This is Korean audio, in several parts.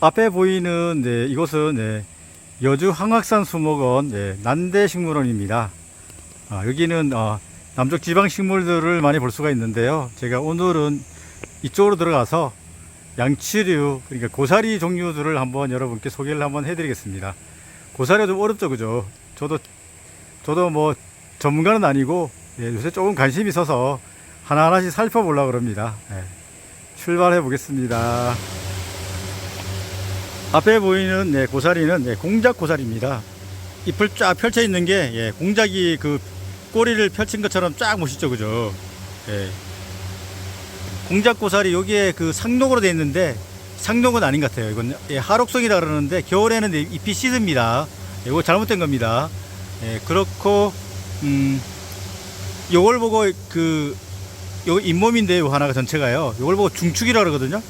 앞에 보이는 이곳은 여주 황악산 수목원 난대식물원입니다. 여기는 남쪽 지방 식물들을 많이 볼 수가 있는데요. 제가 오늘은 이쪽으로 들어가서 양치류, 그러니까 고사리 종류들을 한번 여러분께 소개를 한번 해드리겠습니다. 고사리가 좀 어렵죠, 그죠? 저도 뭐 전문가는 아니고 요새 조금 관심이 있어서 하나하나씩 살펴보려고 합니다. 출발해 보겠습니다. 앞에 보이는 고사리는 공작 고사리입니다. 잎을 쫙 펼쳐 있는 게 공작이 그 꼬리를 펼친 것처럼 쫙 멋있죠, 그죠? 공작 고사리, 여기에 그 상록으로 되어 있는데 상록은 아닌 것 같아요. 이건 하록성이라 그러는데 겨울에는 잎이 시듭니다. 이거 잘못된 겁니다. 그렇고 요걸 보고 요 잇몸인데 요 하나가 전체가요. 요걸 보고 중축이라 그러거든요.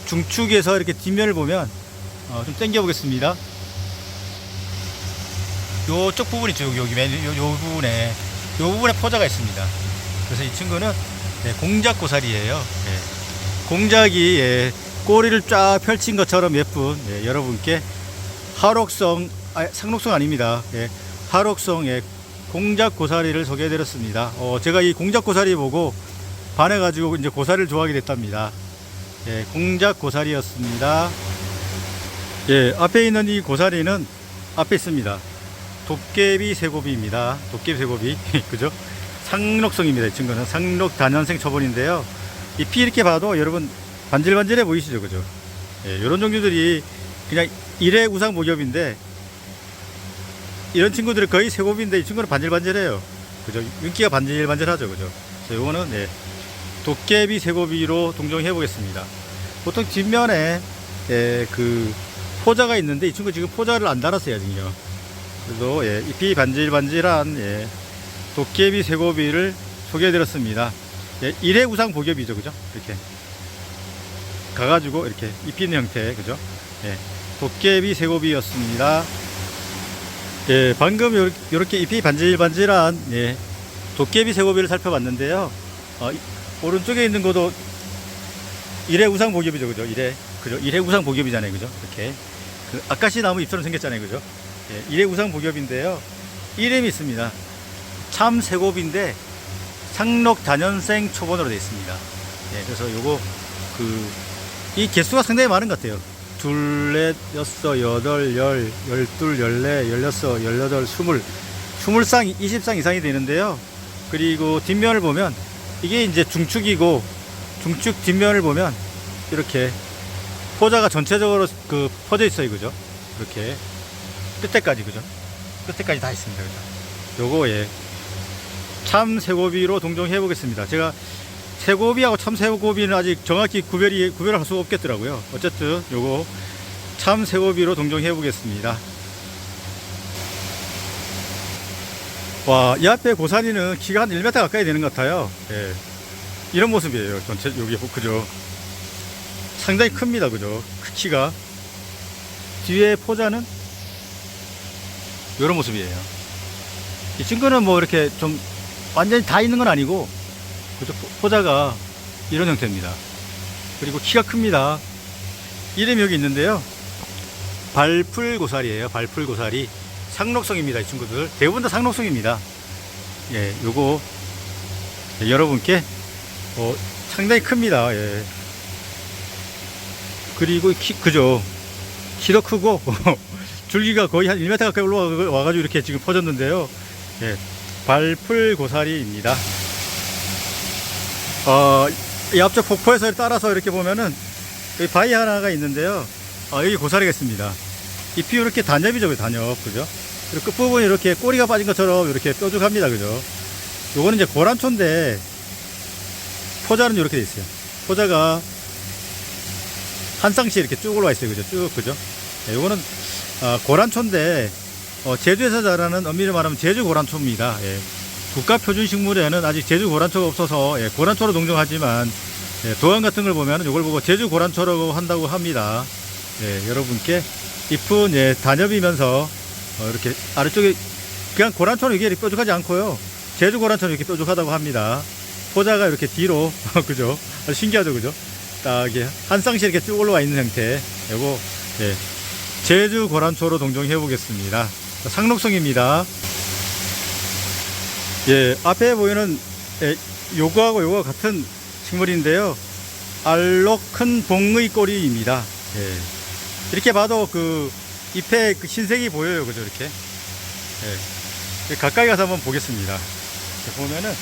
중축에서 이렇게 뒷면을 보면 좀 당겨 보겠습니다. 요쪽 부분이 있죠. 여기 요 부분에 포자가 있습니다. 그래서 이 친구는 공작 고사리예요. 공작이 꼬리를 쫙 펼친 것처럼 예쁜 여러분께 하록성, 상록성 아닙니다. 하록성 공작 고사리를 소개해 드렸습니다. 제가 이 공작 고사리 보고 반해 가지고 이제 고사리를 좋아하게 됐답니다. 공작 고사리였습니다. 앞에 있는 이 고사리는 앞에 있습니다. 도깨비 쇠고비입니다. 도깨비 쇠고비. 그죠? 상록성입니다. 이 친구는 상록 단연생 초본인데요. 잎이 이렇게 봐도 여러분 반질반질해 보이시죠? 그죠? 이런 종류들이 그냥 일회 우상 목엽인데, 이런 친구들은 거의 쇠고비인데 이 친구는 반질반질해요. 그죠? 윤기가 반질반질하죠. 그죠? 그래서 요거는 도깨비 쇠고비로 동정해 보겠습니다. 보통 뒷면에 그 포자가 있는데 이 친구 지금 포자를 안 달았어요, 지금요. 그래도 잎이 반질반질한 도깨비 쇠고비를 소개해 드렸습니다. 일회 우상 복엽이죠, 그죠? 이렇게 가가지고 이렇게 잎이 있는 형태, 그죠? 도깨비 쇠고비였습니다. 방금 이렇게 잎이 반질반질한 도깨비 쇠고비를 살펴봤는데요. 오른쪽에 있는 것도 일회 우상 복엽이죠, 그죠? 일회 우상 복엽이잖아요, 그죠? 이렇게 그 아카시 나무 잎처럼 생겼잖아요, 그죠? 일회 우상 복엽인데요. 이름이 있습니다. 참 쇠고비인데 상록 단연생 초본으로 되어 있습니다. 그래서 요거 이 개수가 상당히 많은 것 같아요. 둘, 넷, 여섯, 여덟, 열, 열둘, 열네, 열여섯, 열여덟, 20쌍, 20쌍 이상이 되는데요. 그리고 뒷면을 보면 이게 이제 중축이고, 중축 뒷면을 보면 이렇게 포자가 전체적으로 퍼져 있어요, 그죠? 이렇게 끝에까지, 그죠? 끝에까지 다 있습니다, 그죠? 요거 참 쇠고비로 동정해 보겠습니다. 제가 쇠고비하고 참 쇠고비는 아직 정확히 구별을 할 수가 없겠더라고요. 어쨌든 요거 참 쇠고비로 동정해 보겠습니다. 와, 이 앞에 고사리는 키가 한 1m 가까이 되는 것 같아요. 이런 모습이에요. 전체 여기, 그죠? 상당히 큽니다, 그죠? 키가. 뒤에 포자는 이런 모습이에요. 이 친구는 뭐 이렇게 좀 완전히 다 있는 건 아니고, 그죠? 포자가 이런 형태입니다. 그리고 키가 큽니다. 이름이 여기 있는데요. 발풀고사리예요. 발풀고사리. 상록성입니다. 이 친구들 대부분 다 상록성입니다. 요거 여러분께 상당히 큽니다. 그리고 그죠? 키도 크고 줄기가 거의 한 1m 가까이 올라와가지고 이렇게 지금 퍼졌는데요. 발풀고사리입니다. 이 앞쪽 폭포에서 따라서 이렇게 보면은 여기 바위 하나가 있는데요. 여기 고사리가 있습니다. 잎이 이렇게 단엽이죠, 단엽, 그죠? 그리고 끝부분이 이렇게 꼬리가 빠진 것처럼 이렇게 뾰족합니다, 그죠? 요거는 이제 고란초인데, 포자는 이렇게 돼 있어요. 포자가 한 쌍씩 이렇게 쭉 올라와 있어요, 그죠? 쭉, 그죠? 요거는 고란초인데, 제주에서 자라는, 엄밀히 말하면 제주 고란초입니다. 국가표준식물에는 아직 제주 고란초가 없어서 고란초로 동정하지만, 도안 같은 걸 보면 이걸 보고 제주 고란초라고 한다고 합니다. 여러분께 잎은 단엽이면서 이렇게 아래쪽에 그냥 고란초는 이게 이렇게 뾰족하지 않고요. 제주 고란초는 이렇게 뾰족하다고 합니다. 포자가 이렇게 뒤로 그죠? 신기하죠, 그죠? 딱 이게 한 쌍씩 이렇게 쭉 올라와 있는 형태. 요거 예, 제주 고란초로 동정해 보겠습니다. 상록성입니다. 예, 앞에 보이는 요거하고 요거 같은 식물인데요. 알로큰 봉의 꼬리입니다. 예, 이렇게 봐도 그 잎에 그 흰색이 보여요. 그죠? 이렇게. 예, 가까이 가서 한번 보겠습니다. 이렇게 보면은,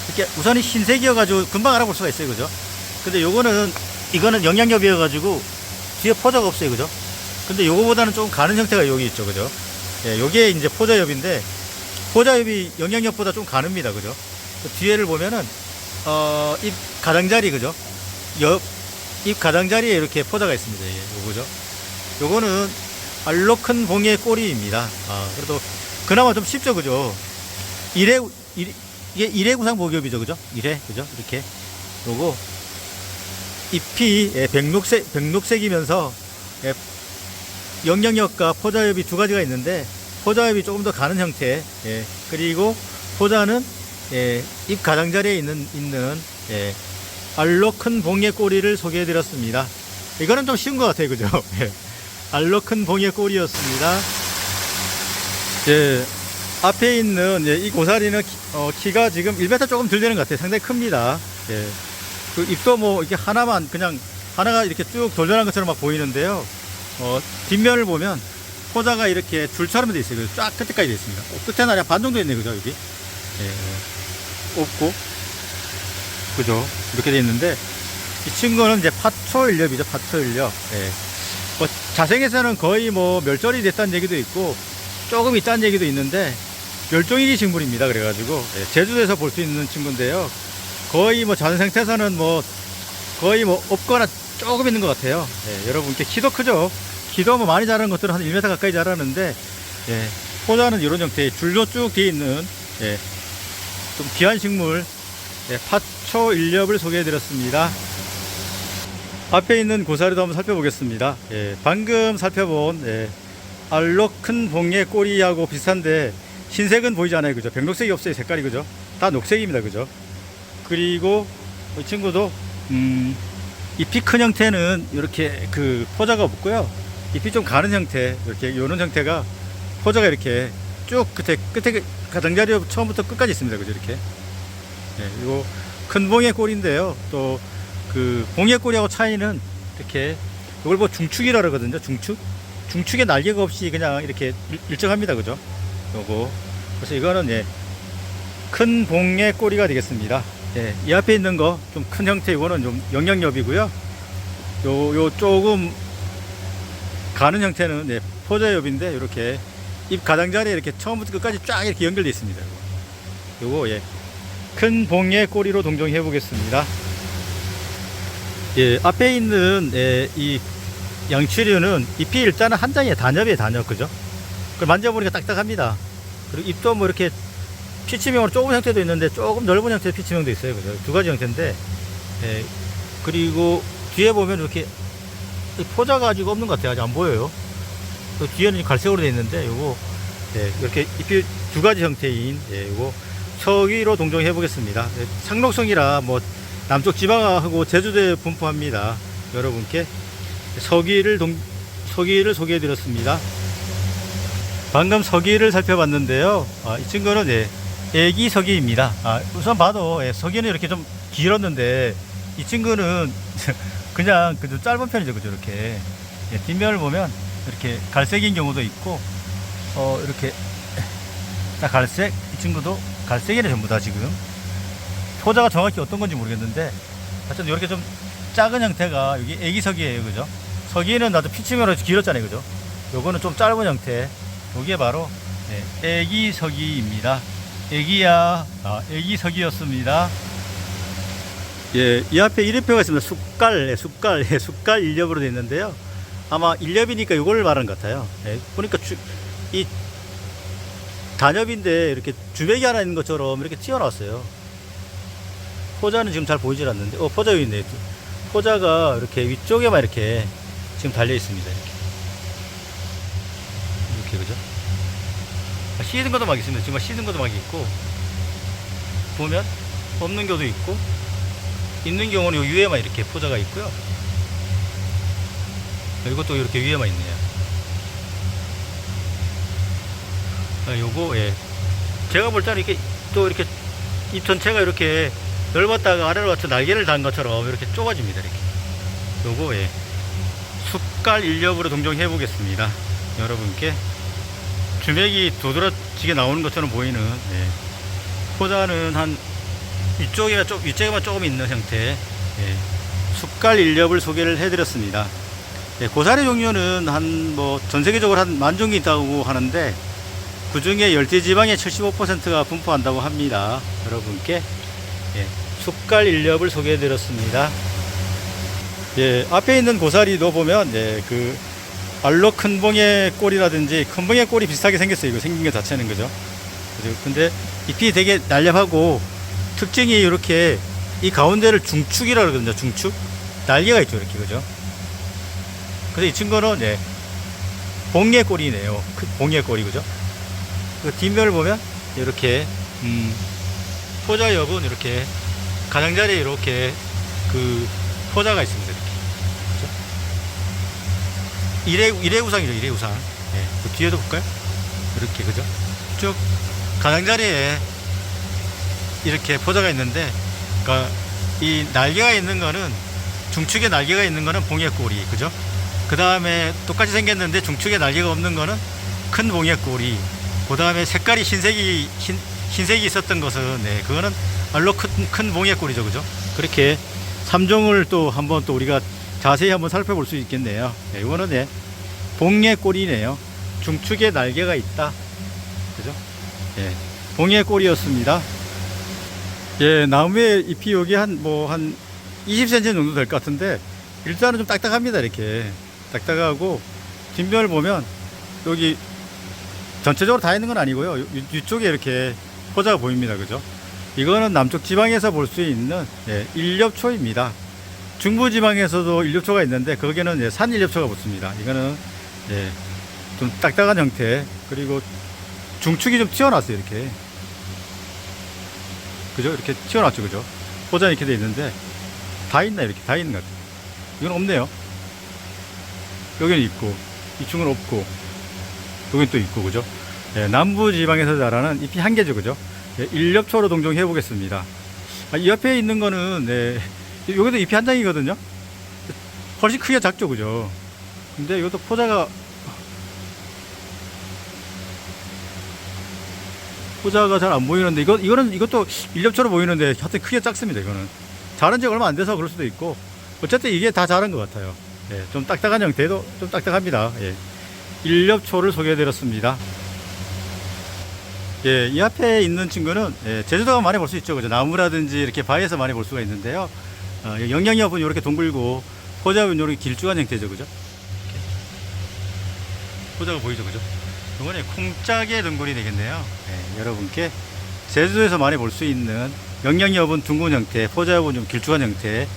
이렇게 우선이 흰색이어가지고 금방 알아볼 수가 있어요. 그죠? 근데 이거는 영양엽이어가지고 뒤에 포자가 없어요. 그죠? 근데 요거보다는 좀 가는 형태가 여기 있죠. 그죠? 예, 요게 이제 포자엽인데, 포자엽이 영양엽보다 좀 가릅니다. 그죠? 그 뒤에를 보면은, 잎 가장자리, 그죠? 잎 가장자리에 이렇게 포자가 있습니다. 예, 요거죠? 요거는 알로큰 봉의 꼬리입니다. 그래도 그나마 좀 쉽죠. 그죠? 이게 1회 구상 복엽이죠. 그죠? 1회, 그죠? 이렇게. 요거, 잎이 백록색이면서, 영양엽과 포자엽이 두 가지가 있는데, 포자엽이 조금 더 가는 형태, 그리고 포자는, 잎 가장자리에 있는, 알로큰 봉의 꼬리를 소개해 드렸습니다. 이거는 좀 쉬운 것 같아요. 그죠? 알로큰 봉의 꼬리였습니다. 예, 앞에 있는 이 고사리는 키가 지금 1m 조금 덜 되는 것 같아요. 상당히 큽니다. 예, 그 잎도 뭐 이렇게 하나만 그냥 하나가 이렇게 쭉 돌변한 것처럼 막 보이는데요. 뒷면을 보면 포자가 이렇게 줄처럼 되어 있어요. 쫙 끝에까지 되어 있습니다. 끝에는 아니라 반 정도 있네요. 그죠? 여기. 예, 없고. 그죠? 이렇게 되어 있는데 이 친구는 이제 파초일엽이죠. 파초일엽. 예. 뭐 자생에서는 거의 뭐 멸종이 됐다는 얘기도 있고 조금 있다는 얘기도 있는데 멸종위기 식물입니다. 그래가지고 제주도에서 볼 수 있는 친구인데요. 거의 뭐 자생 상태에서는 뭐 거의 뭐 없거나 조금 있는 것 같아요. 여러분께 키도 크죠. 키도 뭐 많이 자라는 것들은 한 1m 가까이 자라는데 포자는 이런 형태의 줄로 쭉 되어 있는 좀 귀한 식물 파초일엽을 소개해 드렸습니다. 앞에 있는 고사리도 한번 살펴보겠습니다. 방금 살펴본 알로큰 봉의 꼬리하고 비슷한데 흰색은 보이지 않아요. 그죠? 백록색이 없어요. 색깔이. 그죠? 다 녹색입니다. 그죠? 그리고 이 친구도 잎이 큰 형태는 이렇게 그 포자가 없고요. 잎이 좀 가는 형태, 이렇게 요런 형태가 포자가 이렇게 쭉 끝에 가장자리 처음부터 끝까지 있습니다. 그죠? 이렇게. 이거 큰 봉의 꼬리인데요. 또 그 봉의 꼬리하고 차이는 이렇게 이걸 뭐 중축이라 그러거든요. 중축에 날개가 없이 그냥 이렇게 일정합니다. 그죠? 요거. 그래서 이거는 큰 봉의 꼬리가 되겠습니다. 이 앞에 있는 거 좀 큰 형태, 이거는 좀 영양엽이고요. 요 조금 가는 형태는 포자엽인데 이렇게 잎 가장자리에 이렇게 처음부터 끝까지 쫙 이렇게 연결되어 있습니다. 요거 큰 봉의 꼬리로 동정해 보겠습니다. 앞에 있는 이 양치류는 잎이 일단은 한 장의 단엽이에요. 단엽. 그죠? 그걸 만져보니까 딱딱합니다. 그리고 잎도 뭐 이렇게 피치명으로 좁은 형태도 있는데 조금 넓은 형태의 피치명도 있어요. 그죠? 두 가지 형태인데 그리고 뒤에 보면 이렇게 포자가 아직 없는 것 같아요. 아직 안 보여요. 그 뒤에는 갈색으로 되어 있는데 요거 이렇게 잎이 두 가지 형태인 요거 서기로 동정해 보겠습니다. 상록성이라 뭐 남쪽 지방하고 제주도에 분포합니다. 여러분께 서기를 소개해 드렸습니다. 방금 서기를 살펴봤는데요. 이 친구는 애기 서기입니다. 우선 봐도 서기는 이렇게 좀 길었는데 이 친구는 그냥 좀 짧은 편이죠. 그죠? 이렇게 뒷면을 보면 이렇게 갈색인 경우도 있고 이렇게 딱 갈색. 이 친구도 갈색이네. 전부 다 지금 포자가 정확히 어떤 건지 모르겠는데 하여튼 이렇게 좀 작은 형태가 여기 애기 서기예요. 그죠? 서기는 나도 피치면으로 길었잖아요. 그죠? 요거는 좀 짧은 형태. 요게 바로 애기 서기입니다. 애기야. 애기 서기였습니다. 이 앞에 이름표가 있습니다. 숟갈 일엽으로 되어 있는데요. 아마 일엽이니까 이걸 말하는 것 같아요. 보니까 이 단엽인데 이렇게 주백이 하나 있는 것처럼 이렇게 튀어나왔어요. 포자는 지금 잘 보이질 않는데, 포자 여기 있네. 포자가 이렇게 위쪽에만 이렇게 지금 달려 있습니다. 이렇게, 그죠? 씻은 것도 막 있습니다. 지금 씻은 것도 막 있고, 보면 없는 것도 있고, 있는 경우는 요 위에만 이렇게 포자가 있고요. 이것도 이렇게 위에만 있네요. 요거, 예. 제가 볼 때는 이렇게 또 이렇게 잎 전체가 이렇게 넓었다가 아래로 와서 날개를 단 것처럼 이렇게 좁아집니다. 이렇게. 요거, 예. 숟갈 일렵으로 동정해 보겠습니다. 여러분께 주맥이 도드라지게 나오는 것처럼 보이는, 예. 포자는 한 위쪽에만 조금 있는 형태, 예. 숟갈 일렵을 소개를 해드렸습니다. 예, 고사리 종류는 전 세계적으로 한 10,000종이 있다고 하는데, 그 중에 열대지방의 75%가 분포한다고 합니다. 여러분께, 예, 숟갈 일렵을 소개해 드렸습니다. 예, 앞에 있는 고사리도 보면, 예, 알로 큰봉의 꼬리라든지 큰봉의 꼬리 비슷하게 생겼어요. 이거 생긴 것 자체는, 그죠? 근데 잎이 되게 날렵하고, 특징이 이렇게 이 가운데를 중축이라 그러거든요. 중축. 날개가 있죠. 이렇게, 그죠? 그래서 이 친구는, 예, 봉의 꼬리네요. 봉의 꼬리, 그죠? 그 뒷면을 보면 이렇게 포자 옆은 이렇게 가장자리에 이렇게 포자가 있습니다. 이렇게, 그죠? 일회우상이죠. 일회우상. 예, 그 뒤에도 볼까요? 이렇게, 그죠? 쭉 가장자리에 이렇게 포자가 있는데, 그러니까 이 날개가 있는 거는, 중축에 날개가 있는 거는 봉의 꼬리, 그죠? 그 다음에 똑같이 생겼는데 중축에 날개가 없는 거는 큰 봉의 꼬리. 그 다음에 색깔이 흰색이 있었던 것은, 네, 그거는 알로 큰 봉의 꼬리죠, 그죠? 그렇게 3종을 또 한번 또 우리가 자세히 한번 살펴볼 수 있겠네요. 네, 이거는, 네, 봉의 꼬리네요. 중축에 날개가 있다, 그죠? 예, 봉의 꼬리였습니다. 예, 나무의 잎이 여기 한 20cm 정도 될 것 같은데, 일단은 좀 딱딱합니다. 이렇게 딱딱하고, 뒷면을 보면 여기 전체적으로 다 있는 건 아니고요. 이쪽에 이렇게 포자가 보입니다. 그죠? 이거는 남쪽 지방에서 볼 수 있는, 예, 일렵초입니다. 중부 지방에서도 일렵초가 있는데, 거기는, 예, 산 일렵초가 붙습니다. 이거는, 예, 좀 딱딱한 형태. 그리고 중축이 좀 튀어나왔어요. 이렇게, 그죠? 이렇게 튀어나왔죠. 그죠? 포자는 이렇게 돼 있는데, 다 있나? 이렇게 다 있는 것 같아요. 이건 없네요. 여기는 있고, 이쪽은 없고, 여긴 또 있고, 그죠? 예, 남부 지방에서 자라는 잎이 한 개죠, 그죠? 예, 일렵초로 동정해 보겠습니다. 이 옆에 있는 거는, 네, 여기도 잎이 한 장이거든요. 훨씬 크기가 작죠, 그죠? 근데 이것도 포자가 잘 안 보이는데, 이것도 일렵초로 보이는데, 하여튼 크기가 작습니다. 이거는 자란 지 얼마 안 돼서 그럴 수도 있고, 어쨌든 이게 다 자란 것 같아요. 예, 좀 딱딱한 형태도 좀 딱딱합니다. 예, 일렵초를 소개해드렸습니다. 예, 이 앞에 있는 친구는, 예, 제주도가 많이 볼 수 있죠. 그죠? 나무라든지 이렇게 바위에서 많이 볼 수가 있는데요. 영양엽은 이렇게 동글고, 포자는 이렇게 길쭉한 형태죠. 그죠? 이렇게. 포자가 보이죠. 그죠? 이번에 콩짝의 덩굴이 되겠네요. 예, 여러분께 제주도에서 많이 볼 수 있는 영양엽은 둥근 형태, 포자엽은 좀 길쭉한 형태,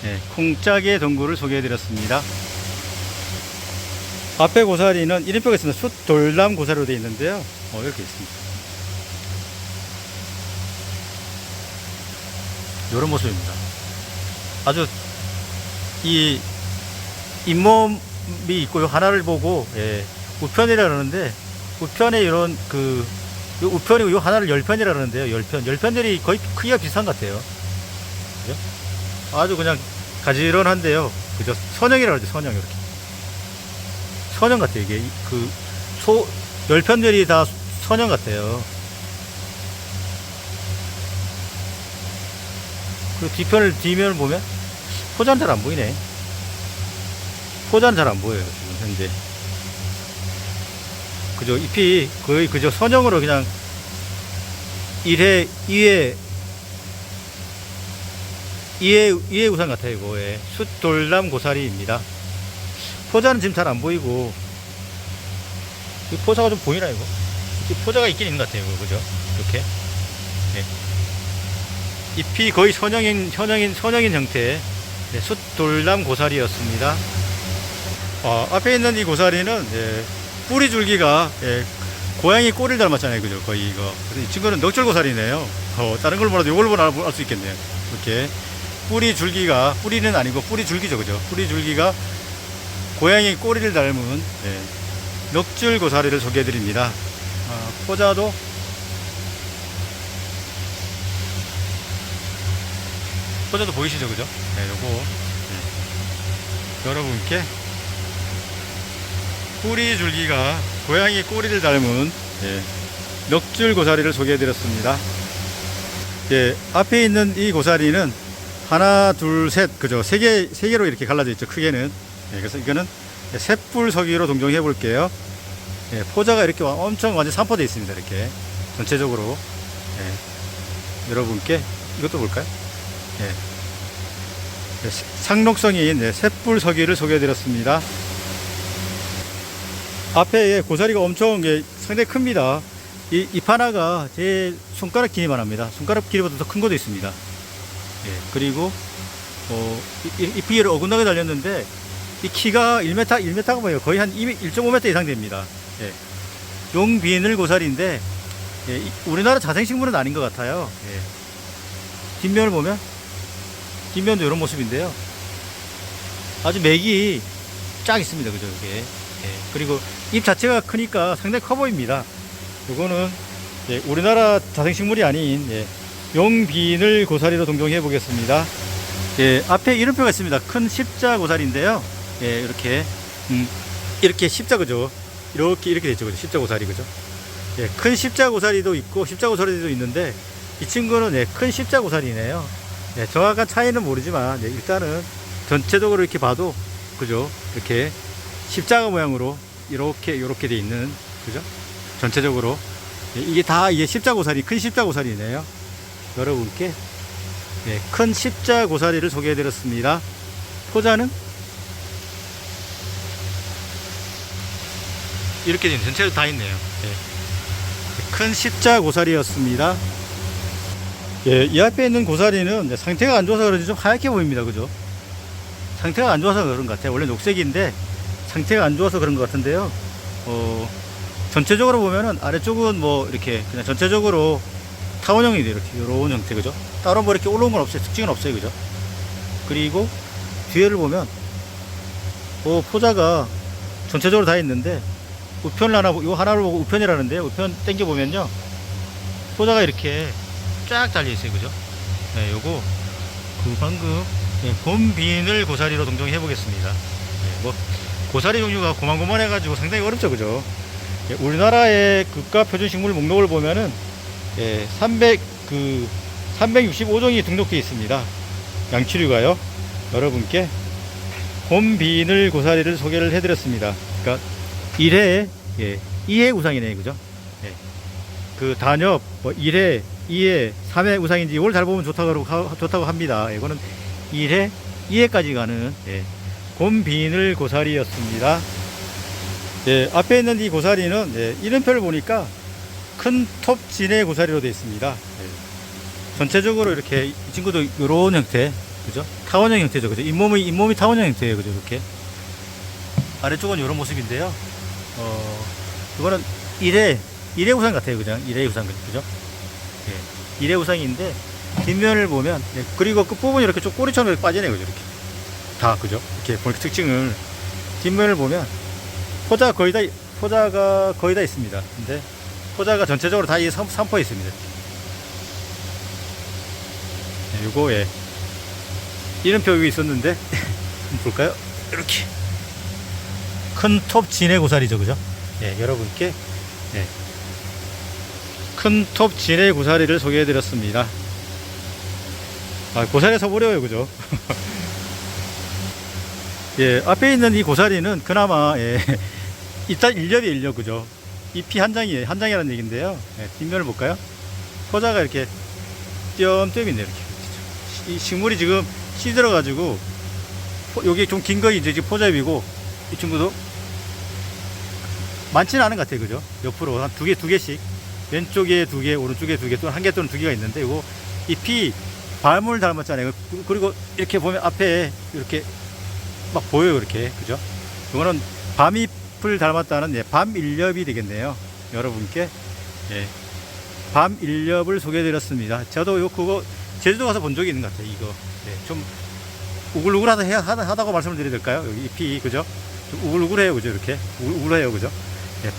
예, 콩짝의 덩굴을 소개해드렸습니다. 앞에 고사리는 이름표가 있습니다. 숫돌남 고사리로 되어 있는데요. 이렇게 있습니다. 이런 모습입니다. 아주 이 잇몸이 있고, 하나를 보고, 예, 우편이라 그러는데, 우편에 이런 우편이고, 요 하나를 열편이라 그러는데요. 열편들이 거의 크기가 비슷한 것 같아요. 그죠? 아주 그냥 가지런한데요. 그죠? 선형이라 그러죠. 선형. 이렇게 선형 같아요. 이게 열편들이 다 선형 같아요. 그리고 뒷면을 보면 포자는 잘 안 보이네. 포자는 잘 안 보여요, 지금 현재. 그죠? 잎이 거의, 그죠? 선형으로 그냥 1회, 2회 우산 같아요, 이거. 예. 숫돌남 고사리입니다. 포자는 지금 잘 안 보이고, 이 포자가 좀 보이나, 이거? 포자가 있긴 있는 것 같아요, 이거. 그죠? 이렇게. 예. 잎이 거의 선형인 형태, 네, 숫돌남 고사리였습니다. 앞에 있는 이 고사리는, 예, 뿌리 줄기가, 예, 고양이 꼬리를 닮았잖아요, 그죠? 거의 이거. 그래서 이 친구는 넉줄 고사리네요. 다른 걸 보라도 이걸 보나 알 수 있겠네요. 이렇게 뿌리 줄기가, 뿌리는 아니고 뿌리 줄기죠, 그죠? 뿌리 줄기가 고양이 꼬리를 닮은 예, 넉줄 고사리를 소개해 드립니다. 포자도 보이시죠, 그죠? 네, 요거 여러분께 뿌리 줄기가 고양이 꼬리를 닮은 넉줄 고사리를 소개해 드렸습니다. 앞에 있는 이 고사리는 하나, 둘, 셋, 그죠? 세 개로 이렇게 갈라져 있죠, 크게는. 그래서 이거는 셋불 서기로 동정해 볼게요. 포자가 이렇게 엄청 완전 산포되어 있습니다, 이렇게. 전체적으로. 여러분께 이것도 볼까요? 상록성인 셋불 서기를 소개해 드렸습니다. 앞에 고사리가 엄청 상당히 큽니다. 잎 하나가 제 손가락 길이만 합니다. 손가락 길이보다 더 큰 것도 있습니다. 그리고 잎이 어긋나게 달렸는데 이 키가 1m가 뭐예요? 거의 한 1.5m 이상 됩니다. 용비늘 고사리인데 우리나라 자생식물은 아닌 것 같아요. 뒷면을 보면 뒷면도 이런 모습인데요. 아주 맥이 쫙 있습니다, 그죠? 이게. 그리고 잎 자체가 크니까 상당히 커 보입니다. 이거는 우리나라 자생식물이 아닌 용비늘 고사리로 동정해 보겠습니다. 앞에 이름표가 있습니다. 큰 십자 고사리인데요. 이렇게 십자, 그죠? 이렇게 되죠, 그죠? 십자 고사리, 그죠? 큰 십자 고사리도 있고 십자 고사리도 있는데 이 친구는 큰 십자 고사리네요. 정확한 차이는 모르지만 일단은 전체적으로 이렇게 봐도, 그죠? 이렇게 십자가 모양으로 이렇게 돼 있는, 그죠? 전체적으로 이게 다 십자 고사리, 큰 십자 고사리네요. 여러분께 큰 십자 고사리를 소개해 드렸습니다. 포자는 이렇게 전체로 다 있네요. 큰 십자 고사리였습니다. 이 앞에 있는 고사리는 상태가 안 좋아서 그런지 좀 하얗게 보입니다, 그죠? 상태가 안 좋아서 그런 것 같아요. 원래 녹색인데 상태가 안 좋아서 그런 것 같은데요. 전체적으로 보면은 아래쪽은 뭐 이렇게 그냥 전체적으로 타원형이 돼요. 이렇게 이런 형태, 그죠? 따로 뭐 이렇게 올라온 건 없어요. 특징은 없어요, 그죠? 그리고 뒤에를 보면 포자가 전체적으로 다 있는데 우편을 하나, 요 하나를 보고 우편이라는데 우편 당겨 보면요, 포자가 이렇게 쫙 달려 있어요, 그죠? 요거 방금 곰비늘 고사리로 동정해 보겠습니다. 뭐 고사리 종류가 고만고만해 가지고 상당히 어렵죠, 그죠? 우리나라의 국가 표준 식물 목록을 보면은 365종이 등록되어 있습니다. 양치류가요. 여러분께 곰비늘 고사리를 소개를 해드렸습니다. 그러니까 1회, 2회 우상이네, 그죠? 그 단엽, 1회, 2회, 3회 우상인지 이걸 잘 보면 좋다고 합니다. 이거는 1회, 2회까지 가는 곰비늘 고사리였습니다. 앞에 있는 이 고사리는 이름표를 보니까 큰 톱 진해 고사리로 되어 있습니다. 전체적으로 이렇게 이 친구도 이런 형태, 그죠? 타원형 형태죠, 그죠? 잇몸이 타원형 형태예요, 그죠? 이렇게 아래쪽은 이런 모습인데요. 이거는 1회 우상 같아요, 그죠? 1회 우상, 그죠? 1회 우상인데 뒷면을 보면 그리고 끝부분이 이렇게 좀 꼬리처럼 이렇게 빠지네요, 그죠? 이렇게 다, 그죠? 이렇게 특징을 뒷면을 보면 포자가 거의 다 있습니다. 근데 포자가 전체적으로 다 이 산포에 있습니다. 요거 이름표 여기 있었는데 한번 볼까요? 이렇게 큰 톱 진해 고사리죠, 그죠? 여러분께 큰 톱 진해 고사리를 소개해 드렸습니다. 고사리에서 어려워요, 그죠? 앞에 있는 이 고사리는 그나마 일단 일렵이에요, 그죠? 잎이 한 장이에요. 한 장이라는 얘기인데요. 뒷면을 볼까요? 포자가 이렇게 띄엄띄엄 있네요, 이렇게. 이 식물이 지금 시들어가지고 여기 좀 긴 거 이제 포자잎이고, 이 친구도 많지는 않은 것 같아요, 그죠? 옆으로 한 두 개씩, 왼쪽에 2개, 오른쪽에 2개, 또는 1개 또는 2개가 있는데, 이거 잎이 밤을 닮았잖아요. 그리고 이렇게 보면 앞에 이렇게 막 보여요, 이렇게, 그죠? 이거는 밤잎을 닮았다는 밤일렵이 되겠네요. 여러분께 밤일렵을 소개해 드렸습니다. 저도 그거 제주도 가서 본 적이 있는 것 같아요. 이거 좀 우글우글하다고 말씀을 드려야 될까요? 여기 잎이 그죠? 좀 우글우글해요, 그죠? 이렇게 우글우글해요, 그죠?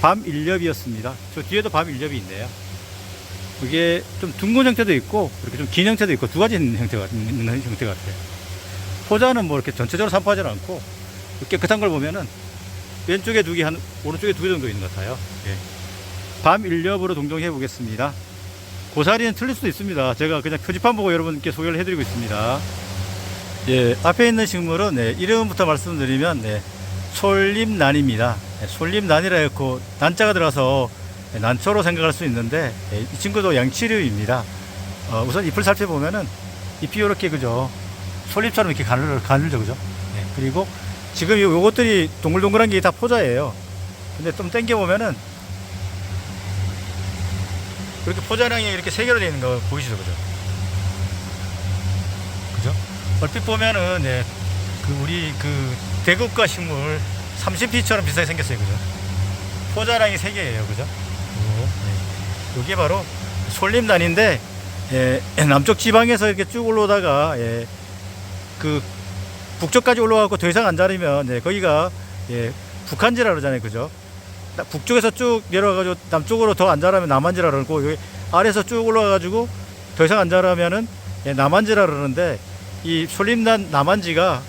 밤 일렵이었습니다. 저 뒤에도 밤 일렵이 있네요. 이게 좀 둥근 형태도 있고 이렇게 좀 긴 형태도 있고 두 가지 있는 형태 같아요. 포자는 뭐 이렇게 전체적으로 산포하지 않고 깨끗한 걸 보면은 왼쪽에 두 개, 오른쪽에 두 개 정도 있는 것 같아요. 밤 일렵으로 동정해 보겠습니다. 고사리는 틀릴 수도 있습니다. 제가 그냥 표지판 보고 여러분께 소개를 해드리고 있습니다. 앞에 있는 식물은 이름부터 말씀드리면 솔잎난입니다. 솔잎난이라 했고 난자가 들어가서 난초로 생각할 수 있는데 이 친구도 양치류입니다. 우선 잎을 살펴보면은 잎이 이렇게 그죠? 솔잎처럼 이렇게 가늘죠, 그죠? 그리고 지금 요것들이 동글동글한 게 다 포자예요. 근데 좀 당겨보면은 이렇게 포자량이 이렇게 세 개로 되어 있는 거 보이시죠, 그죠? 그죠? 얼핏 보면은 우리 대국가 식물 30P처럼 비슷하게 생겼어요, 그죠? 포자량이 세 개예요, 그죠? 이게 바로 솔잎난인데 남쪽 지방에서 이렇게 쭉 올라오다가 그 북쪽까지 올라가고 더 이상 안 자르면 거기가 북한지라 그러잖아요, 그죠? 북쪽에서 쭉 내려가가지고 남쪽으로 더 안 자라면 남한지라 그러고 여기 아래에서 쭉 올라가가지고 더 이상 안 자라면은 남한지라 그러는데 이 솔잎난 남한지가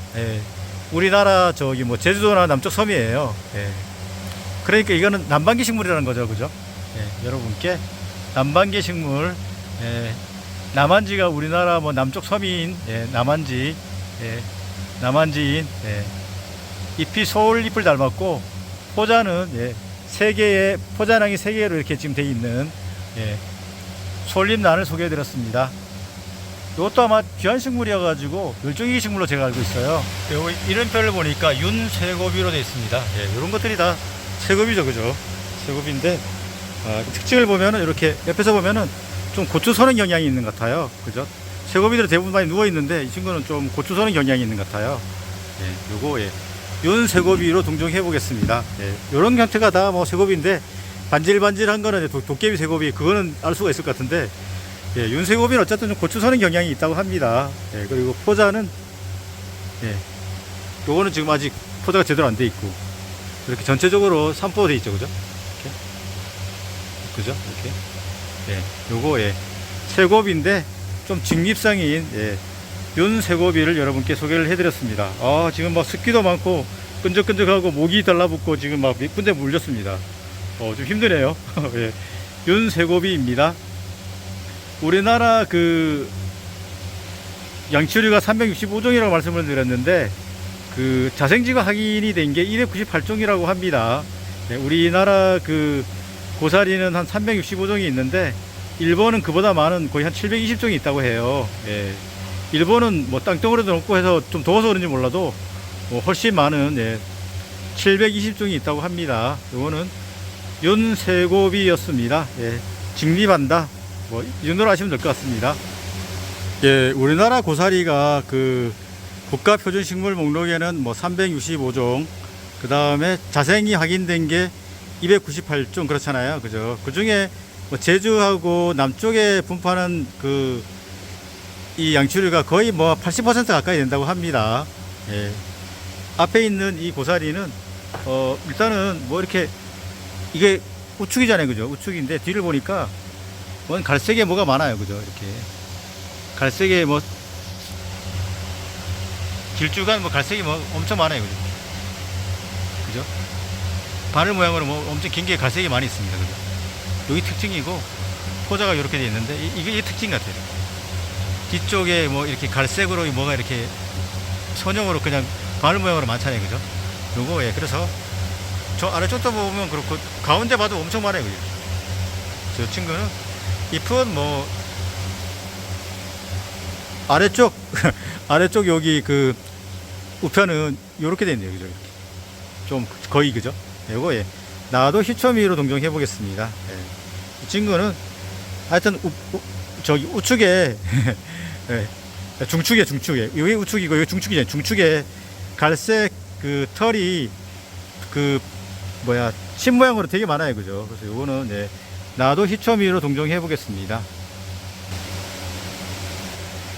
우리나라 저기 뭐 제주도나 남쪽 섬이에요. 그러니까 이거는 남반기 식물이라는 거죠, 그죠? 여러분께 남반기 식물 남한지가 우리나라 뭐 남쪽 섬인 남한지인 잎이 솔잎을 닮았고 포자는 세 개의 포자낭이 세 개로 이렇게 지금 돼 있는 솔잎난을 소개해 드렸습니다. 이것도 아마 귀한 식물이어 가지고 멸종위기 식물로 제가 알고 있어요. 요 이름표를 보니까 윤쇠고비로 되어 있습니다. 이런 것들이 다 쇠고비죠, 그죠? 쇠고비인데 특징을 보면은 이렇게 옆에서 보면은 좀 고추 서는 경향이 있는 것 같아요, 그죠? 쇠고비들은 대부분 많이 누워 있는데 이 친구는 좀 고추 서는 경향이 있는 것 같아요. 요거 윤쇠고비로 동정해 보겠습니다. 요런 형태가 다 뭐 쇠고비인데 반질반질한 거는 도깨비 쇠고비, 그거는 알 수가 있을 것 같은데 윤쇠고비는 어쨌든 좀 고추 서는 경향이 있다고 합니다. 그리고 포자는 요거는 지금 아직 포자가 제대로 안 돼 있고 이렇게 전체적으로 산포 돼 있죠, 그죠? 이렇게. 그죠? 이렇게. 요거 쇠고비인데 좀 직립상인 윤쇠고비를 여러분께 소개를 해드렸습니다. 지금 막 습기도 많고 끈적끈적하고 목이 달라붙고 지금 막 몇 군데 물렸습니다. 좀 힘드네요. 윤쇠고비입니다. 우리나라 양치류가 365종이라고 말씀을 드렸는데 자생지가 확인이 된 게 298종이라고 합니다. 우리나라 고사리는 한 365종이 있는데 일본은 그보다 많은 거의 한 720종이 있다고 해요. 일본은 뭐 땅덩어리도 높고 해서 좀 더워서 그런지 몰라도 훨씬 많은 720종이 있다고 합니다. 이거는 윤쇠고비였습니다. 직립한다. 뭐 윤으로 하시면 될 것 같습니다. 우리나라 고사리가 국가 표준 식물 목록에는 뭐 365종, 그 다음에 자생이 확인된 게 298종 그렇잖아요, 그죠? 그 중에 뭐 제주하고 남쪽에 분포하는 이 양치류가 거의 뭐 80% 가까이 된다고 합니다. 앞에 있는 이 고사리는 일단은 뭐 이렇게 이게 우측이잖아요, 그죠? 우측인데 뒤를 보니까 뭔 갈색에 뭐가 많아요, 그죠? 이렇게 갈색에 뭐 길쭉한 뭐 갈색이 뭐 엄청 많아요, 그죠? 그죠? 바늘 모양으로 뭐 엄청 긴 게 갈색이 많이 있습니다, 그죠? 여기 특징이고 포자가 이렇게 되어 있는데 이게 특징 같아요. 뒤쪽에 뭐 이렇게 갈색으로 뭐가 이렇게 선형으로 그냥 바늘 모양으로 많잖아요, 그죠? 요거 그래서 저 아래쪽도 보면 그렇고 가운데 봐도 엄청 많아요, 그죠? 저 친구는 잎은 뭐 아래쪽 아래쪽 여기 우편은 요렇게 되어 있네요, 그죠? 이렇게 좀 거의, 그죠? 요거 나도 희초미로 동정해 보겠습니다. 이 친구는 하여튼 저기 우측에 중축에 여기 우측이고 여기 중축이잖아요. 중축에 갈색 털이 심 모양으로 되게 많아요, 그죠? 그래서 요거는 나도 희초미로 동정해 보겠습니다.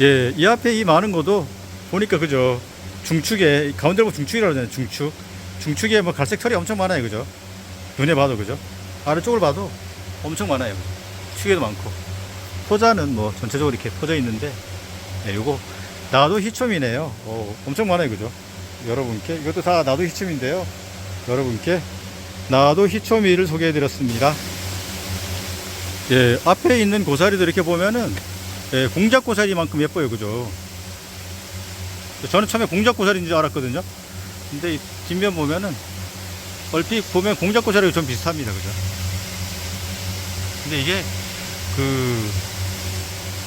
예, 이 앞에 이 많은 것도 보니까 그죠. 중축에, 가운데 보면 중축이라고 하잖아요. 중축. 중축에 뭐 갈색 털이 엄청 많아요. 그죠. 눈에 봐도 그죠. 아래쪽을 봐도 엄청 많아요. 그죠? 축에도 많고. 포자는 뭐 전체적으로 이렇게 퍼져 있는데, 예, 요거 나도 히촘이네요. 엄청 많아요. 그죠. 여러분께, 이것도 다 나도 히촘인데요. 여러분께 나도 히촘이를 소개해 드렸습니다. 예, 앞에 있는 고사리도 이렇게 보면은, 예, 공작 고사리만큼 예뻐요. 그죠. 저는 처음에 공작 고사리인 줄 알았거든요. 근데 이 뒷면 보면은 얼핏 보면 공작 고사리가 좀 비슷합니다. 그죠. 근데 이게 그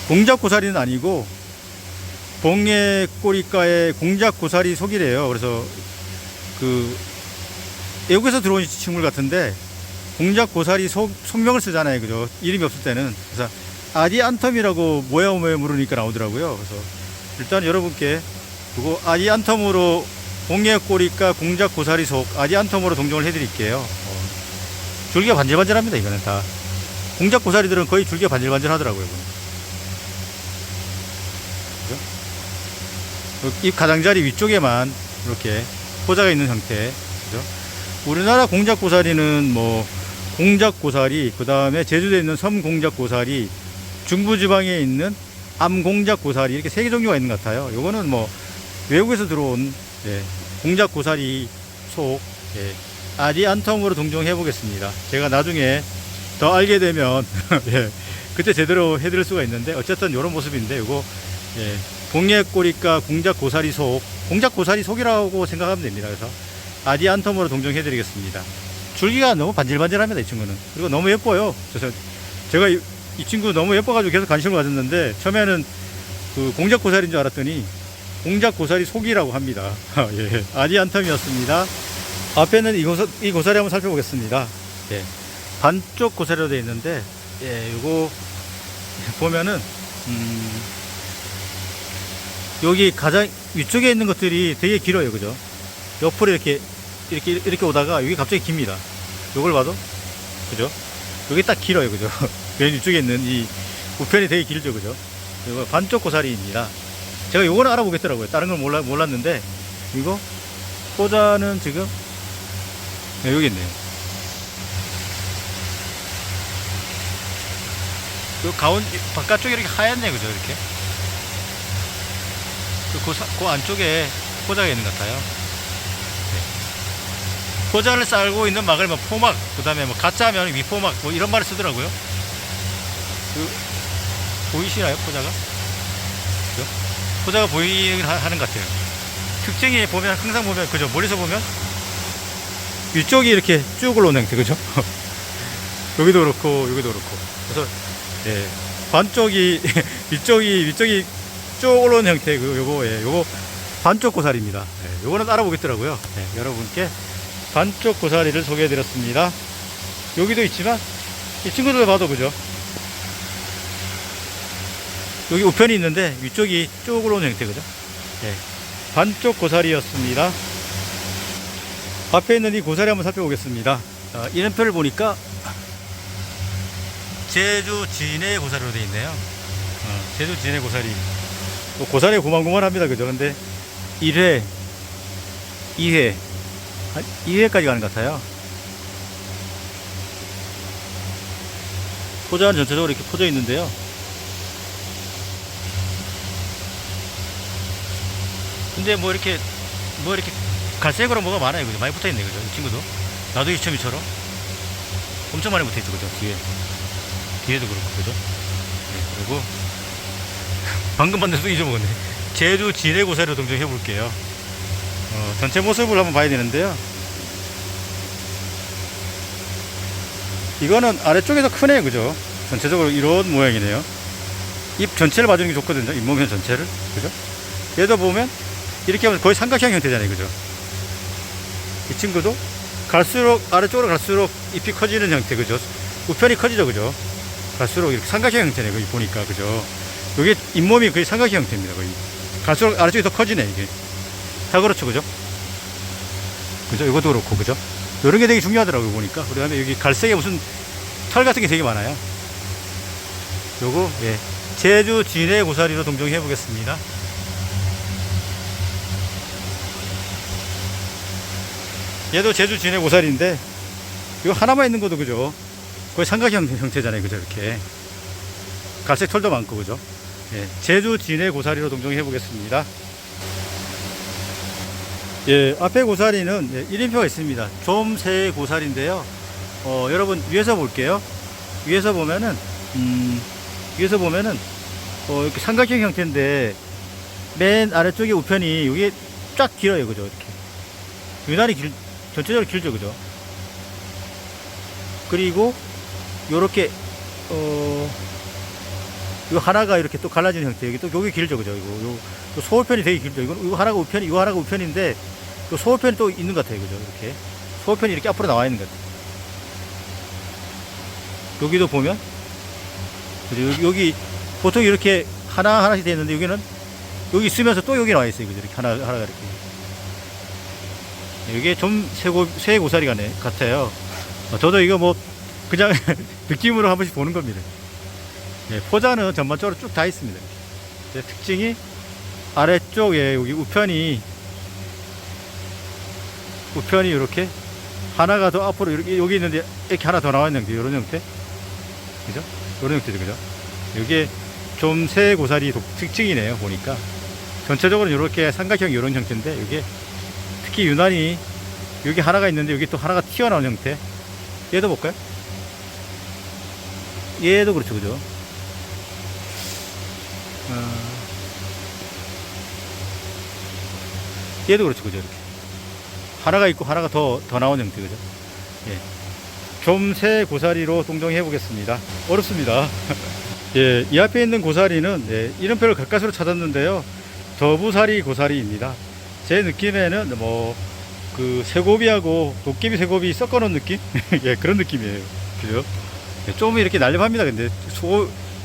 공작 고사리는 아니고 봉예 꼬리가의 공작 고사리 속이래요. 그래서 그 외국에서 들어온 식물 같은데 공작 고사리 속명을 쓰잖아요. 그죠. 이름이 없을 때는. 그래서 아디안텀이라고 뭐야 물으니까 나오더라고요. 그래서 일단 여러분께 그거 아디안텀으로 봉예 꼬리가 공작 고사리 속 아디안텀으로 동정을 해드릴게요. 줄기가 반질반질합니다. 이거는 다 공작 고사리들은 거의 줄기가 반질반질 하더라고요. 그죠? 잎 가장자리 위쪽에만 이렇게 포자가 있는 형태. 그죠? 우리나라 공작 고사리는 뭐 공작 고사리, 그 다음에 제주도에 있는 섬 공작 고사리, 중부지방에 있는 암 공작 고사리, 이렇게 세 개 종류가 있는 것 같아요. 요거는 뭐 외국에서 들어온, 예, 공작 고사리 속, 예, 아디안텀으로 동정해 보겠습니다. 제가 나중에 더 알게 되면 예, 그때 제대로 해드릴 수가 있는데, 어쨌든 이런 모습인데, 요거, 예, 봉예 꼬리가 공작 고사리 속, 공작 고사리 속이라고 생각하면 됩니다. 그래서 아디안텀으로 동정해 드리겠습니다. 줄기가 너무 반질반질합니다. 이 친구는. 그리고 너무 예뻐요. 그래서 제가 이 친구 너무 예뻐가지고 계속 관심을 가졌는데, 처음에는 그 공작 고사리인 줄 알았더니 공작 고사리 속이라고 합니다. 예, 아디안텀이었습니다. 앞에는 이 고사리 한번 살펴보겠습니다. 예, 반쪽 고사리로 되어 있는데, 예, 요거 보면은 여기 가장 위쪽에 있는 것들이 되게 길어요. 그죠? 옆으로 이렇게 오다가 여기 갑자기 깁니다. 요걸 봐도 그죠? 여기 딱 길어요. 그죠? 맨 위쪽에 있는 이 우편이 되게 길죠. 그죠? 이거 반쪽 고사리입니다. 제가 요거는 알아보겠더라고요. 다른 건 몰랐는데, 이거 포자는 지금, 네, 여기 있네요. 요 바깥쪽에 이렇게 하얗네. 그죠? 이렇게 그 안쪽에 포자가 있는 것 같아요. 포자를 쌀고 있는 막을 뭐 포막, 그 다음에 뭐 가짜면 위포막, 뭐 이런 말을 쓰더라고요. 보이시나요? 포자가? 그죠? 포자가 하는 것 같아요. 특징이 보면, 항상 보면, 그죠? 멀리서 보면 위쪽이 이렇게 쭉 올라오는 형태. 그죠? 여기도 그렇고 여기도 그렇고. 그래서 예, 반쪽이 위쪽이 쭉 올라오는 형태. 요거 반쪽 고사리입니다. 예, 요거는 알아보겠더라고요. 예, 여러분께 반쪽 고사리를 소개해 드렸습니다. 여기도 있지만 이 친구들 봐도 그죠? 여기 우편이 있는데 위쪽이 쭉 올라오는 형태. 그죠? 예, 반쪽 고사리였습니다. 앞에 있는 이 고사리 한번 살펴보겠습니다. 이름표를 보니까 제주 진해 고사리로 되어 있네요. 제주 진해 고사리. 뭐 고사리가 고만고만합니다. 그죠? 근데 1회, 2회, 2회까지 가는 것 같아요. 포자는 전체적으로 이렇게 퍼져 있는데요. 근데 뭐 이렇게 갈색으로 뭐가 많아요. 그죠? 많이 붙어 있네. 그죠? 이 친구도. 나도 히촘이처럼 엄청 많이 붙어 있죠. 그죠? 뒤에도 그렇고. 그죠? 네, 그리고 방금 봤는데 또 잊어먹었네. 제주 진해 고사리로 동정해 볼게요. 전체 모습을 한번 봐야 되는데요. 이거는 아래쪽에서 크네요. 그죠? 전체적으로 이런 모양이네요. 잎 전체를 봐주는 게 좋거든요. 잎모면 전체를. 그죠? 얘도 보면 이렇게 하면 거의 삼각형 형태잖아요. 그죠? 이 친구도 아래쪽으로 갈수록 잎이 커지는 형태. 그죠? 우편이 커지죠. 그죠? 갈수록 이렇게 삼각형 형태네. 거기 보니까. 그죠? 여기 잎몸이 거의 삼각형 형태입니다. 거의. 갈수록 아래쪽이 더 커지네. 이게. 다 그렇죠. 그죠? 그죠? 이것도 그렇고. 그죠? 이런 게 되게 중요하더라고요. 보니까. 그 다음에 여기 갈색에 무슨 털 같은 게 되게 많아요. 요거, 예. 제주 진해 고사리로 동정해 보겠습니다. 얘도 제주 진해 고사리인데 이거 하나만 있는 것도 그죠? 거의 삼각형 형태잖아요, 그죠? 이렇게 갈색 털도 많고 그죠? 예, 제주 진해 고사리로 동정해 보겠습니다. 예, 앞에 고사리는 예, 1인표가 있습니다. 좀새 고사리인데요. 여러분 위에서 볼게요. 위에서 보면은 이렇게 삼각형 형태인데 맨 아래쪽에 우편이 이게 쫙 길어요, 그죠? 이렇게 유난히 전체적으로 길죠, 그죠? 그리고 요렇게 이거 하나가 이렇게 또 갈라지는 형태. 여기 또 여기 길죠, 그죠? 요 소울편이 되게 길죠. 이거 하나가 우편이, 이거 하나가 우편인데 또 소울편이 또 있는 것 같아요, 그죠? 이렇게 소울편이 이렇게 앞으로 나와 있는 것 같아요. 여기도 보면 그죠? 여기 보통 이렇게 하나씩 되어 있는데 여기는 여기 있으면서 또 여기 나와 있어요, 그죠? 이렇게 하나가 이렇게. 이게 좀 새 고사리 같아요. 저도 이거 뭐 그냥 느낌으로 한 번씩 보는 겁니다. 예, 포자는 전반적으로 쭉 다 있습니다. 특징이 아래쪽에 여기 우편이 이렇게 하나가 더 앞으로 이렇게 여기 있는데 이렇게 하나 더 나와 있는 형태, 이런 형태, 그죠? 이런 형태죠, 그죠? 이게 좀 새 고사리 특징이네요. 보니까 전체적으로 이렇게 삼각형 이런 형태인데 이게 특히 유난히 여기 하나가 있는데 여기 또 하나가 튀어나온 형태. 얘도 볼까요? 얘도 그렇죠, 그죠? 얘도 그렇죠, 그죠? 이렇게 하나가 있고 하나가 더 나온 형태, 그죠? 예. 좀 새 고사리로 동정해 보겠습니다. 어렵습니다. 예, 이 앞에 있는 고사리는 예, 이름표를 가까스로 찾았는데요. 더부사리 고사리입니다. 제 느낌에는 뭐 그 쇠고비하고 도깨비 쇠고비 섞어 놓은 느낌? 예, 그런 느낌이에요. 그죠? 예, 좀 이렇게 날렵합니다. 근데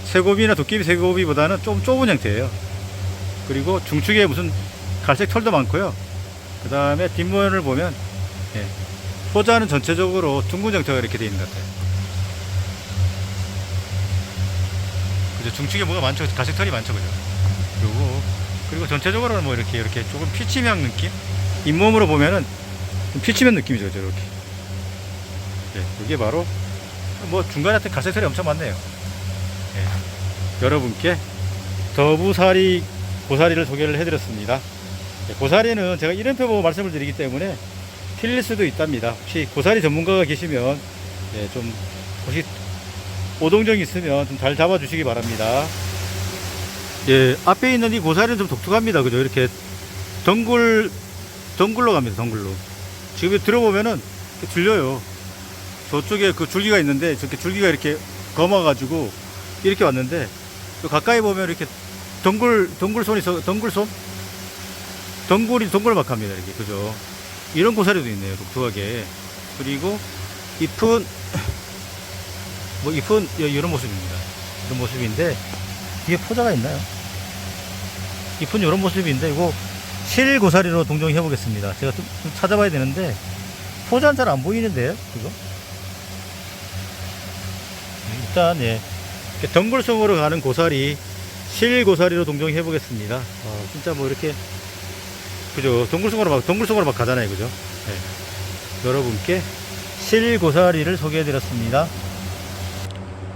쇠고비나 도깨비 쇠고비보다는 좀 좁은 형태예요. 그리고 중축에 무슨 갈색 털도 많고요. 그 다음에 뒷면을 보면 예, 포자는 전체적으로 둥근 형태가 이렇게 되어 있는 것 같아요. 그죠? 중축에 뭐가 많죠? 갈색 털이 많죠, 그죠? 그리고 전체적으로는 뭐 이렇게 조금 피치면 느낌? 잇몸으로 보면은 피치면 느낌이죠, 이렇게. 예, 이게 바로 뭐 중간에 하여튼 갈색 털이 엄청 많네요. 예, 여러분께 더부사리 고사리를 소개를 해드렸습니다. 예, 고사리는 제가 이름표 보고 말씀을 드리기 때문에 틀릴 수도 있답니다. 혹시 고사리 전문가가 계시면 예, 좀 혹시 오동정이 있으면 좀 잘 잡아주시기 바랍니다. 예, 앞에 있는 이 고사리는 좀 독특합니다. 그죠? 이렇게 덩굴로 갑니다. 덩굴로. 지금 들어보면은 들려요. 저쪽에 그 줄기가 있는데 저렇게 줄기가 이렇게 검어가지고 이렇게 왔는데 또 가까이 보면 이렇게 덩굴손이 있어. 덩굴을 막 합니다. 이렇게. 그죠? 이런 고사리도 있네요. 독특하게. 그리고 잎은 이런 모습입니다. 이런 모습인데 뒤에 포자가 있나요? 잎은 이런 모습인데 이거 실고사리로 동정해 보겠습니다. 제가 좀 찾아봐야 되는데 포자는 잘 안 보이는데요, 그거? 일단 예, 덩굴성으로 가는 고사리 실고사리로 동정해 보겠습니다. 진짜 뭐 이렇게 그죠? 덩굴성으로 막 가잖아요, 그죠? 예, 여러분께 실고사리를 소개해 드렸습니다.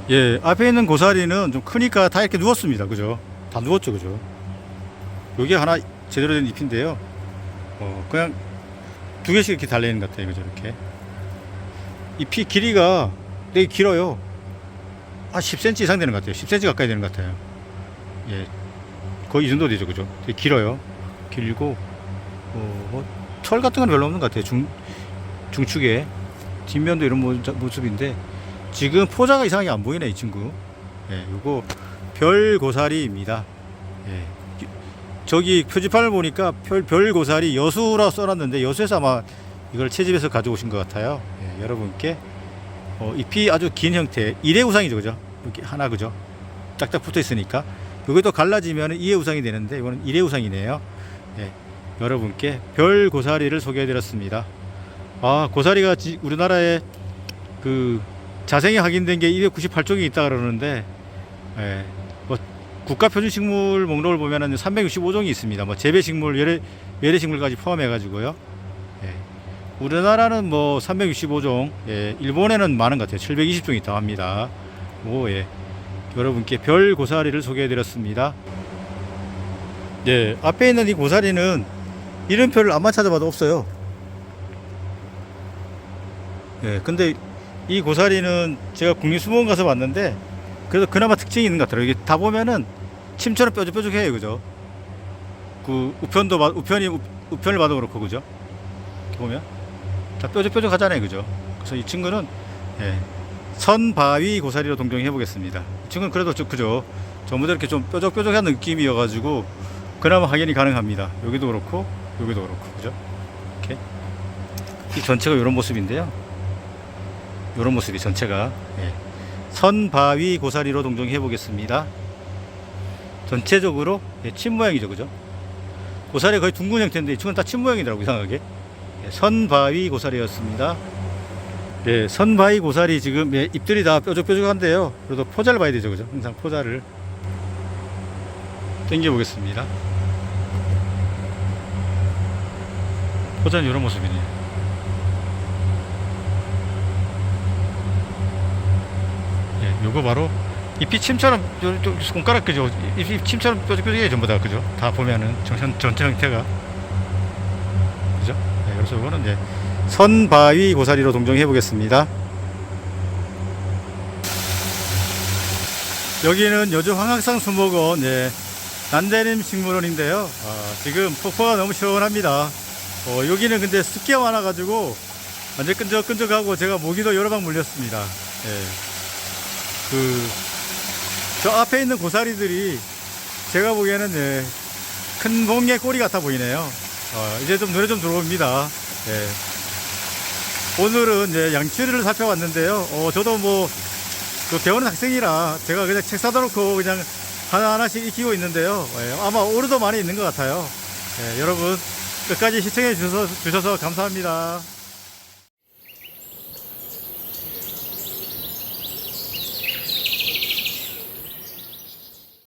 예, 앞에 있는 고사리는 좀 크니까 다 이렇게 누웠습니다. 그죠? 다 누웠죠, 그죠? 여기 하나 제대로 된 잎인데요. 그냥 두 개씩 이렇게 달려있는 것 같아요. 그죠? 이렇게. 잎이 길이가 되게 길어요. 한 10cm 이상 되는 것 같아요. 10cm 가까이 되는 것 같아요. 예. 거의 이 정도 되죠. 그죠? 되게 길어요. 길고, 털 같은 건 별로 없는 것 같아요. 중축에. 뒷면도 이런 모습인데, 지금 포자가 이상하게 안 보이네, 이 친구. 예, 요거 별고사리입니다. 예. 저기 표지판을 보니까 별고사리 여수라고 써놨는데 여수에서 아마 이걸 채집해서 가져오신 것 같아요. 예, 여러분께 잎이 아주 긴 형태, 일회 우상이죠, 그죠? 이렇게 하나, 그죠? 딱딱 붙어 있으니까 이것도 갈라지면 2회 우상이 되는데 이거는 1회 우상이네요. 예, 여러분께 별고사리를 소개해드렸습니다. 고사리가 우리나라에 그 자생이 확인된 게 298종이 있다 그러는데, 예, 뭐 국가표준식물 목록을 보면은 365종이 있습니다. 뭐 재배식물, 외래식물까지 포함해가지고요. 예. 우리나라는 뭐 365종, 예. 일본에는 많은 것 같아요. 720종이 있다고 합니다. 오, 예. 여러분께 별 고사리를 소개해드렸습니다. 예, 앞에 있는 이 고사리는 이름표를 암만 찾아봐도 없어요. 예, 근데 이 고사리는 제가 국립수목원 가서 봤는데 그래도 그나마 특징이 있는 것 같아요. 이게 다 보면은 침처럼 뾰족뾰족해요, 그죠? 그 우편을 봐도 그렇고, 그죠? 이렇게 보면 다 뾰족뾰족하잖아요, 그죠? 그래서 이 친구는 예, 선바위 고사리로 동정해 보겠습니다. 이 친구는 그래도 그죠? 전부 다 이렇게 좀 뾰족뾰족한 느낌이어가지고 그나마 확인이 가능합니다. 여기도 그렇고, 여기도 그렇고, 그죠? 이렇게 이 전체가 이런 모습인데요. 이런 모습이 전체가 예. 선바위 고사리로 동정해 보겠습니다. 전체적으로 예, 침 모양이죠, 그죠? 고사리 거의 둥근 형태인데 이 친구는 다 침 모양이더라고, 이상하게. 예, 선바위 고사리였습니다. 예, 선바위 고사리 지금 예, 잎들이 다 뾰족뾰족한데요. 그래도 포자를 봐야 되죠, 그죠? 항상 포자를 당겨 보겠습니다. 포자는 이런 모습이네요. 예, 요거 바로 잎이 침처럼 손가락 그죠? 잎이 침처럼 뾰족뾰족해요, 전부 다, 그죠? 다 보면은 전체 형태가, 그죠? 예, 그래서 이거는 이제 선바위 고사리로 동정해 보겠습니다. 여기는 여주 황학산 수목원 예, 난대림 식물원인데요. 지금 폭포가 너무 시원합니다. 여기는 근데 습기가 많아가지고 완전 끈적끈적하고 제가 모기도 여러 방 물렸습니다. 예. 저 앞에 있는 고사리들이 제가 보기에는 예, 큰 멍게 꼬리 같아 보이네요. 이제 좀 눈에 좀 들어옵니다. 예. 오늘은 이제 양치리를 살펴봤는데요. 저도 뭐 그 배우는 학생이라 제가 그냥 책 사다 놓고 그냥 하나하나씩 익히고 있는데요. 예, 아마 오류도 많이 있는 것 같아요. 예, 여러분 끝까지 시청해 주셔서 감사합니다.